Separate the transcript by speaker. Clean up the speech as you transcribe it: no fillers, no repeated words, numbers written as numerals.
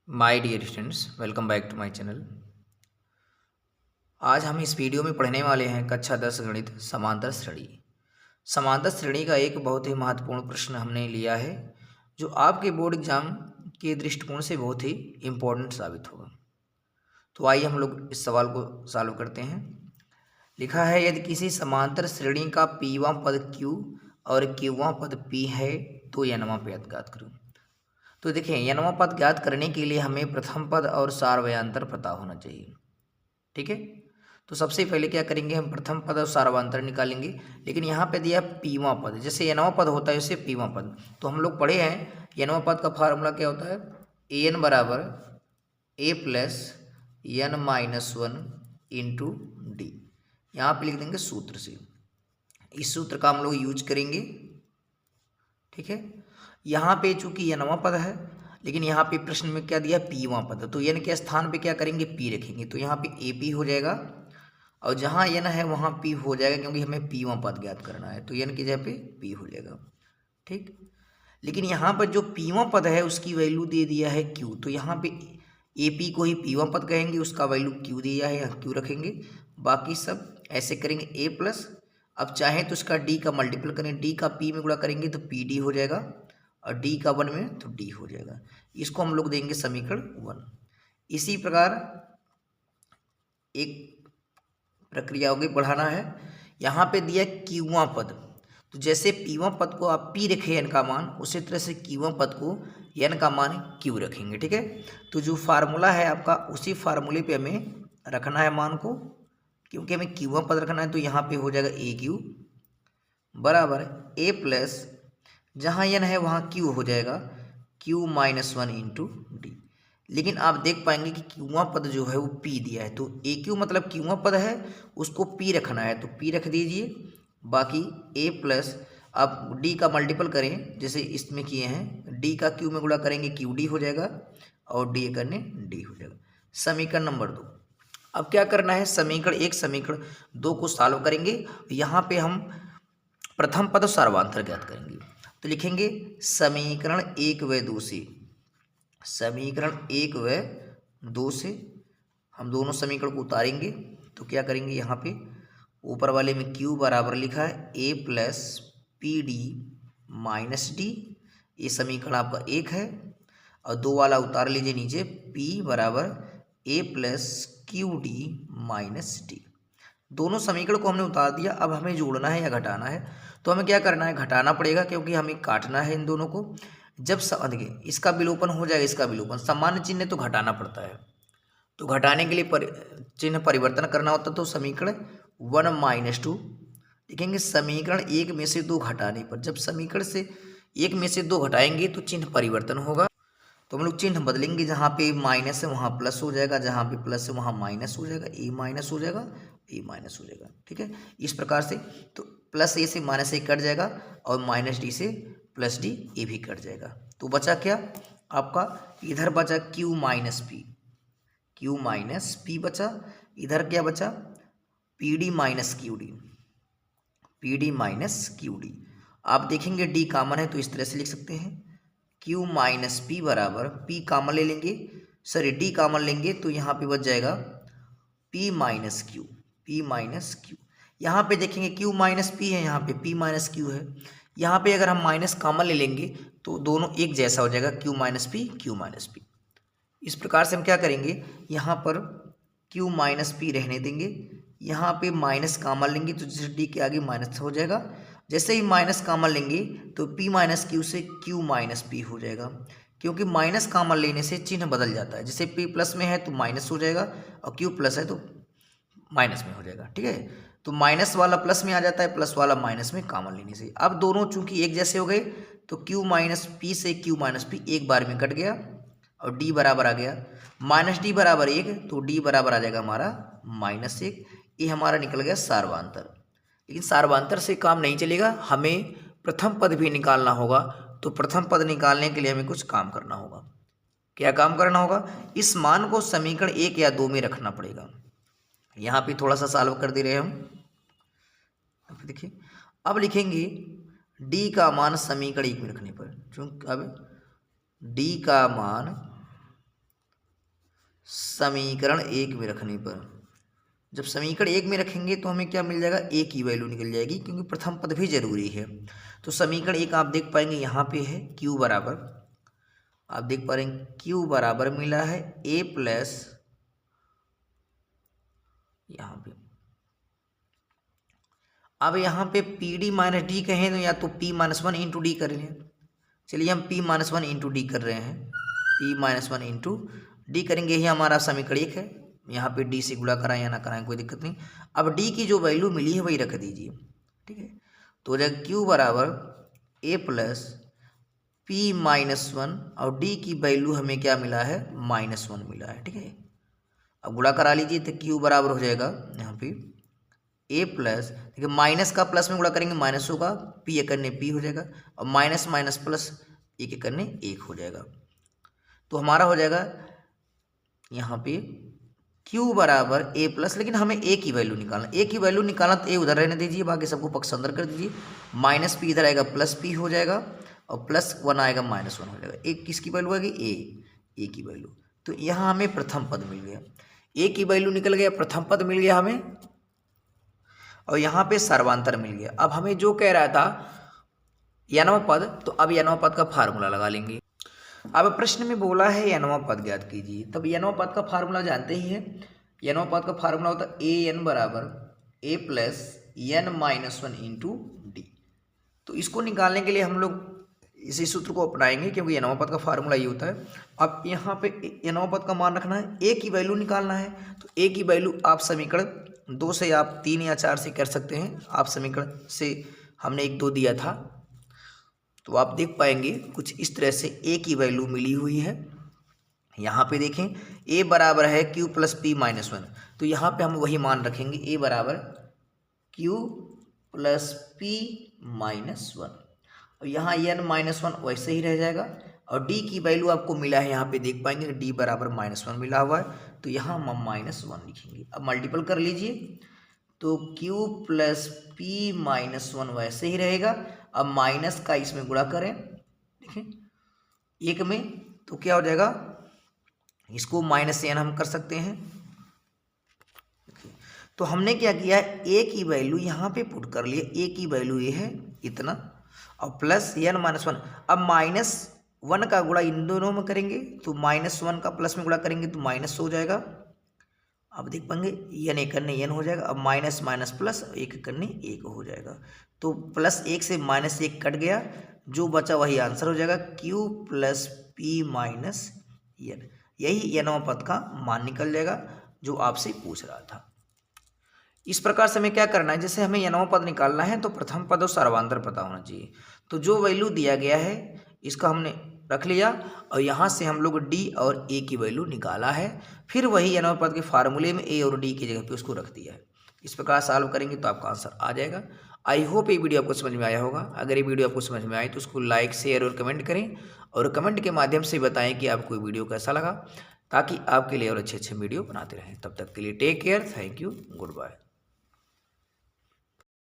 Speaker 1: My dear students, welcome back to my channel. आज हम इस वीडियो में पढ़ने वाले हैं कक्षा 10 गणित समांतर श्रेणी। समांतर श्रेणी का एक बहुत ही महत्वपूर्ण प्रश्न हमने लिया है जो आपके बोर्ड एग्जाम के दृष्टिकोण से बहुत ही इम्पोर्टेंट साबित होगा। तो आइए हम लोग इस सवाल को सॉल्व करते हैं। लिखा है, यदि किसी समांतर श्रेणी का पीवां पद Q और Qवां पद P है तो nवां पद ज्ञात करो। तो देखिए, nवां पद ज्ञात करने के लिए हमें प्रथम पद और सार्वयांतर पता होना चाहिए। ठीक है, तो सबसे पहले क्या करेंगे, हम प्रथम पद और सार्वयांतर निकालेंगे। लेकिन यहाँ पे दिया पीवां पद, जैसे nवां पद होता है वैसे पीवां पद। तो हम लोग पढ़े हैं nवां पद का फार्मूला क्या होता है, an बराबर a plus n minus one into D. यहाँ पे लिख देंगे सूत्र से, इस सूत्र का हम लोग यूज करेंगे। ठीक है, यहाँ पे चूंकि nवां पद है लेकिन यहाँ पे प्रश्न में क्या दिया, पीवां पद, तो n के स्थान पे क्या करेंगे, p रखेंगे। तो यहाँ पे AP हो जाएगा और जहाँ n है वहाँ p हो जाएगा, क्योंकि हमें पीवां पद ज्ञात करना है। तो n की जगह पे p हो जाएगा। ठीक, लेकिन यहाँ पर जो पीवां पद है उसकी वैल्यू दे दिया है q, तो यहाँ पे AP को ही पीवां पद कहेंगे, उसका वैल्यू q दिया है, यहाँ q रखेंगे। बाकी सब ऐसे करेंगे a प्लस, अब चाहे तो इसका d का मल्टीपल करें, d का p में गुणा करेंगे तो pd हो जाएगा और d का 1 में तो d हो जाएगा। इसको हम लोग देंगे समीकरण 1। इसी प्रकार एक प्रक्रिया होगी, बढ़ाना है। यहाँ पे दिया क्यूवां पद, तो जैसे पीवां पद को आप p रखे n का मान, उसी तरह से क्यूवां पद को n का मान q रखेंगे। ठीक है, तो जो फार्मूला है आपका उसी फार्मूले पे हमें रखना है मान को, क्योंकि हमें क्यूवां पद रखना है। तो यहाँ पे हो जाएगा ए क्यू बराबर a प्लस, जहाँ n है वहाँ q हो जाएगा q minus one into D. लेकिन आप देख पाएंगे कि क्यूवां पद जो है वो p दिया है, तो ए क्यू मतलब क्यूवां पद है, उसको p रखना है तो p रख दीजिए। बाकी a प्लस, आप d का मल्टीपल करें जैसे इसमें किए हैं, d का q में गुणा करेंगे qd हो जाएगा और d करने d हो जाएगा। समीकरण नंबर 2। अब क्या करना है, समीकरण 1 समीकरण 2 को सॉल्व करेंगे। यहाँ पे हम प्रथम पद और सार्वयांतर ज्ञात करेंगे। तो लिखेंगे समीकरण 1 व 2 से, समीकरण 1 व 2 से हम दोनों समीकरण को उतारेंगे। तो क्या करेंगे, यहाँ पे ऊपर वाले में q बराबर लिखा है a plus P D minus D, ये समीकरण आपका 1 है। और 2 वाला उतार लीजिए नीचे, p बराबर a plus Q D minus D. दोनों समीकरण को हमने उतार दिया। अब हमें जोड़ना है या घटाना है, तो हमें क्या करना है, घटाना पड़ेगा, क्योंकि हमें काटना है इन दोनों को। जब देखिए, इसका विलोपन हो जाएगा, इसका विलोपन, सामान्य चिन्ह तो घटाना पड़ता है, तो घटाने के लिए चिन्ह परिवर्तन करना होता है। तो समीकरण 1 माइनस 2 लिखेंगे। समीकरण 1 में से 2 घटाने पर, जब समीकरण से 1 में से 2 घटाएंगे तो चिन्ह परिवर्तन होगा। तो हम लोग चिन्ह बदलेंगे, जहाँ पे माइनस है वहाँ प्लस हो जाएगा, जहाँ पे प्लस है वहाँ माइनस हो जाएगा, ए माइनस हो जाएगा, ए माइनस हो जाएगा। ठीक है, इस प्रकार से तो प्लस ए से माइनस ए कट जाएगा और माइनस डी से प्लस डी ए भी कट जाएगा। तो बचा क्या आपका, इधर बचा Q minus P, Q minus P बचा। इधर क्या बचा, P D minus Q D, P D minus Q D. आप देखेंगे डी कॉमन है तो इस तरह से लिख सकते हैं, q माइनस पी बराबर, p कॉमन ले लेंगे, सॉरी d कॉमन लेंगे तो यहाँ पे बच जाएगा p minus Q, p minus Q. यहाँ पे देखेंगे q माइनस पी है, यहाँ पे p माइनस क्यू है। यहाँ पे अगर हम माइनस कॉमन ले लेंगे तो दोनों एक जैसा हो जाएगा, q minus P, Q minus P. इस प्रकार से हम क्या करेंगे, यहाँ पर q माइनस पी रहने देंगे, यहाँ पे माइनस कॉमन लेंगे तो जैसे d के आगे माइनस हो जाएगा। जैसे ही माइनस कॉमन लेंगे तो p माइनस क्यू से q माइनस पी हो जाएगा, क्योंकि माइनस कॉमन लेने से चिन्ह बदल जाता है। जैसे p प्लस में है तो माइनस हो जाएगा और q प्लस है तो माइनस में हो जाएगा। ठीक है, तो माइनस वाला प्लस में आ जाता है, प्लस वाला माइनस में कॉमन लेने से। अब दोनों चूंकि एक जैसे हो गए तो q माइनस पी से q माइनस पी एक बार में कट गया और d बराबर आ गया माइनस डी बराबर 1, तो d बराबर आ जाएगा हमारा -1। ये हमारा निकल गया सार्वयांतर। लेकिन सार्वयांतर से काम नहीं चलेगा, हमें प्रथम पद भी निकालना होगा। तो प्रथम पद निकालने के लिए हमें कुछ काम करना होगा। क्या काम करना होगा, इस मान को समीकरण 1 या 2 में रखना पड़ेगा। यहाँ पे थोड़ा सा सॉल्व कर दे रहे हैं हम। देखिए, अब लिखेंगे d का मान समीकरण 1 में रखने पर, चूंकि अब d का मान समीकरण 1 में रखने पर, जब समीकरण 1 में रखेंगे तो हमें क्या मिल जाएगा, ए की वैल्यू निकल जाएगी, क्योंकि प्रथम पद भी जरूरी है। तो समीकरण 1 आप देख पाएंगे यहाँ पे है क्यू बराबर, आप देख पा रहे हैं क्यू बराबर मिला है ए प्लस, यहाँ पे अब यहाँ पे पी डी माइनस डी कहें तो या तो P minus one into D कर लें। चलिए हम P minus one into D कर रहे हैं, P minus one into D करेंगे, यही हमारा समीकरण 1 है। यहाँ पे डी से गुणा कराएं या ना कराएं कोई दिक्कत नहीं। अब डी की जो वैल्यू मिली है वही रख दीजिए, ठीक है। तो हो जाएगा क्यू बराबर ए प्लस पी माइनस वन, और डी की वैल्यू हमें क्या मिला है, -1 मिला है, ठीक है। अब गुणा करा लीजिए तो क्यू बराबर हो जाएगा यहाँ पे ए प्लस, देखिए माइनस का प्लस में गुणा करेंगे माइनस होगा, पी एक करने पी हो जाएगा, और माइनस माइनस प्लस एक करने 1 हो जाएगा। तो हमारा हो जाएगा यहाँ पे q बराबर a प्लस, लेकिन हमें a की वैल्यू निकालना, a की वैल्यू निकालना तो a उधर रहने दीजिए, बाकी सबको पक्ष अंदर कर दीजिए। माइनस पी इधर आएगा प्लस पी हो जाएगा, और +1 आएगा -1 हो जाएगा। एक किसकी वैल्यू आएगी, a की वैल्यू। तो यहाँ हमें प्रथम पद मिल गया, a की वैल्यू निकल गया, प्रथम पद मिल गया हमें, और यहाँ पे सर्वांतर मिल गया। अब हमें जो कह रहा था n वां पद, तो अब n वां पद का फार्मूला लगा लेंगे। अब प्रश्न में बोला है n वां पद ज्ञात कीजिए, तब n वां पद का फार्मूला जानते ही है। n वां पद का फार्मूला होता है an बराबर a plus n minus one into D. तो इसको निकालने के लिए हम लोग इसी सूत्र को अपनाएंगे, क्योंकि n वां पद का फार्मूला ये होता है। अब यहाँ पे n वां पद का मान रखना है, a की वैल्यू निकालना है। तो a की वैल्यू आप समीकरण 2 से आप 3 या 4 से कर सकते हैं। आप समीकरण से हमने 1 2 दिया था, तो आप देख पाएंगे कुछ इस तरह से a की वैल्यू मिली हुई है। यहाँ पे देखें a बराबर है q plus P minus one, तो यहाँ पे हम वही मान रखेंगे, a बराबर q plus P minus one, और यहाँ n-1 वैसे ही रह जाएगा। और d की वैल्यू आपको मिला है, यहाँ पे देख पाएंगे d बराबर -1 मिला हुआ है, तो यहाँ हम -1 लिखेंगे। अब मल्टीपल कर लीजिए, तो q plus P minus one वैसे ही रहेगा। अब माइनस का इसमें गुणा करें, देखें 1 में, तो क्या हो जाएगा, इसको -n हम कर सकते हैं। तो हमने क्या किया, a की वैल्यू यहाँ पे पुट कर लिए, a की वैल्यू ये है इतना, और प्लस n-1। अब -1 का गुणा इन दोनों में करेंगे, तो -1 का प्लस में गुणा करेंगे तो माइनस हो जाएगा। अब देख पाएंगे n एक करने n हो जाएगा, अब माइनस माइनस प्लस 1 करने 1 हो जाएगा। तो +1 से -1 कट गया, जो बचा वही आंसर हो जाएगा, q plus P minus n। यही n वां पद का मान निकल जाएगा जो आपसे पूछ रहा था। इस प्रकार से हमें क्या करना है, जैसे हमें n वां पद निकालना है तो प्रथम पद और सर्वांतर पता होना चाहिए। तो जो वैल्यू दिया गया है इसका हमने रख लिया, और यहाँ से हम लोग d और a की वैल्यू निकाला है। फिर वही n वां पद के फार्मूले में a और d की जगह पे उसको रख दिया है। इस प्रकार सॉल्व करेंगे तो आपका आंसर आ जाएगा। आई होप ये वीडियो आपको समझ में आया होगा। अगर ये वीडियो आपको समझ में आए तो उसको लाइक शेयर और कमेंट करें, और कमेंट के माध्यम से बताएं कि आपको ये वीडियो कैसा लगा, ताकि आपके लिए और अच्छे अच्छे वीडियो बनाते रहें। तब तक के लिए take care, thank you, good bye.